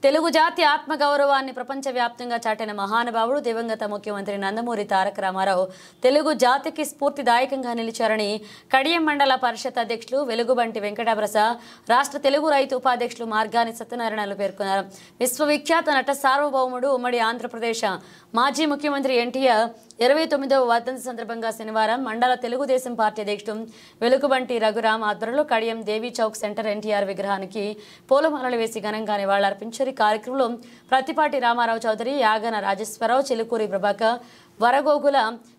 తెలుగు జాతి ఆత్మగౌరవాన్ని ప్రపంచవ్యాప్తంగా చాటిన మహానుభావుడు దివంగత ముఖ్యమంత్రి నందమూరి తారక రామారావు తెలుగు జాతికి స్ఫూర్తిదాయకంగా నిలిచారని కడియం మండల పరిషత్ అధ్యక్షులు వెలుగుబంటి వెంకటప్రసాద్, రాష్ట్ర తెలుగు రైతు ఉపాధ్యక్షులు మార్గాని సత్యనారాయణలు పేర్కొన్నారు. విశ్వవిఖ్యాత నట సార్వభౌముడు ఉమ్మడి ఆంధ్రప్రదేశ్ మాజీ ముఖ్యమంత్రి ఎన్టీఆర్ 29వ వర్ధంతి సందర్భంగా శనివారం మండల తెలుగుదేశం పార్టీ అధ్యక్షుడు వెలుగుబంటి రఘురాం ఆధ్వర్యంలో కడియం దేవి చౌక్ సెంటర్ ఎన్టీఆర్ విగ్రహానికి పూలమాలలు వేసి ఘనంగా నివాళులర్పించారు. కార్యక్రమంలో ప్రతిపాటి రామారావు చౌదరి, యాగన రాజేశ్వరరావు, చిలుకూరి ప్రభాకర్, వరగోగుల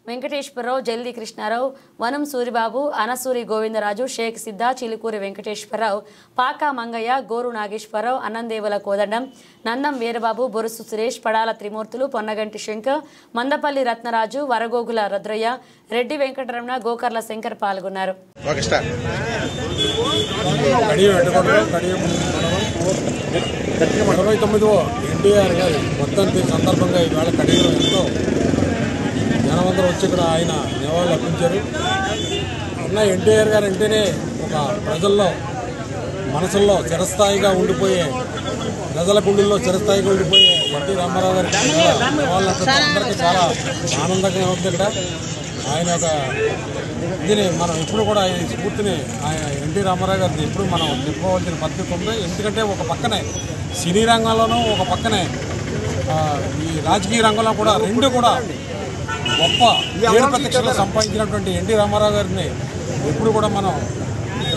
వెంకటేశ్వరరావు, జల్ది కృష్ణారావు, వనం సూరిబాబు, అనసూరి గోవిందరాజు, షేక్ సిద్ధా, చిలుకూరి వెంకటేశ్వరరావు, పాకా మంగయ్య, గోరు నాగేశ్వరరావు, అన్నందేవుల కోదండం, నందం వీరబాబు, బొరుసు సురేష్, పడాల త్రిమూర్తులు, పొన్నగంటి శంకర్, మందపల్లి రత్నరాజు, వరగోగుల రుద్రయ్య, రెడ్డి వెంకటరమణ, గోకర్ల శంకర్ పాల్గొన్నారు. 29వ ఎన్టీఆర్ గారి వర్ధంతి సందర్భంగా ఈవేళ కడియంలో ఎంతో జనమందరూ వచ్చి ఇక్కడ ఆయన నివాళులు అర్పించారు. అన్న ఎన్టీఆర్ గారు అంటేనే ఒక ప్రజల్లో మనసుల్లో చిరస్థాయిగా ఉండిపోయే, ప్రజల గుండెల్లో చిరస్థాయిగా ఉండిపోయే ఎన్టీ రామారావు గారికి నివాళులు అందరికీ చాలా ఆనందంగా ఉంది. ఇక్కడ ఆయన ఒక దీన్ని మనం ఎప్పుడు కూడా ఆయన స్ఫూర్తిని ఆయన ఎన్టీ రామారావు గారిని ఎప్పుడు మనం చెప్పుకోవాల్సిన పద్ధతి ఉంది. ఎందుకంటే ఒక పక్కనే సినీ రంగంలోనూ, ఒక పక్కనే ఈ రాజకీయ రంగంలో కూడా రెండు కూడా గొప్ప పేరు ప్రతిష్టలు సంపాదించినటువంటి ఎన్టీ రామారావు గారిని ఎప్పుడు కూడా మనం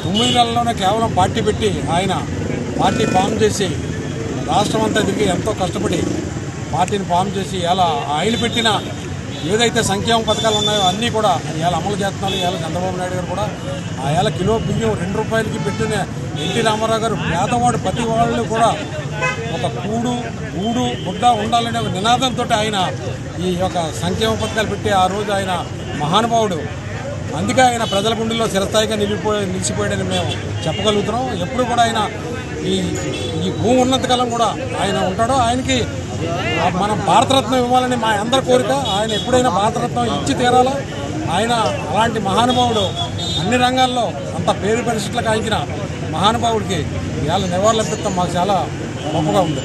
9 నెలల్లోనే కేవలం పార్టీ పెట్టి ఆయన పార్టీ ఫామ్ చేసి రాష్ట్రం అంతా తిరిగి ఎంతో కష్టపడి పార్టీని ఫామ్ చేసి ఇలా ఆయన పెట్టిన ఏదైతే సంక్షేమ పథకాలు ఉన్నాయో అన్నీ కూడా ఇవాళ అమలు చేస్తున్నారు. ఇవాళ చంద్రబాబు నాయుడు గారు కూడా ఇవాళ కిలో బియ్యం 2 రూపాయలకి పెట్టిన ఎన్టీ రామారావు గారు పేదవాడు ప్రతి వాళ్ళు కూడా ఒక ఊడు గుడ్డ ఉండాలనే ఒక నినాదంతో ఆయన ఈ యొక్క సంక్షేమ పథకాలు పెట్టి ఆ రోజు ఆయన మహానుభావుడు. అందుకే ఆయన ప్రజల గుండెల్లో చిరస్థాయిగా నిలిచిపోయాడని మేము చెప్పగలుగుతున్నాం. ఎప్పుడు కూడా ఆయన ఈ భూమి ఉన్నంతకాలం కూడా ఆయన ఉంటాడో. ఆయనకి మనం భారతరత్నం ఇవ్వాలని మా అందరి కోరిక. ఆయన ఎప్పుడైనా భారతరత్నం ఇచ్చి తీరాలా. ఆయన అలాంటి మహానుభావుడు అన్ని రంగాల్లో అంత పేరు పరిస్థితులకు ఆయించిన మహానుభావుడికి ఇవాళ నివాళులర్పిస్తాం మాకు చాలా గొప్పగా ఉంది.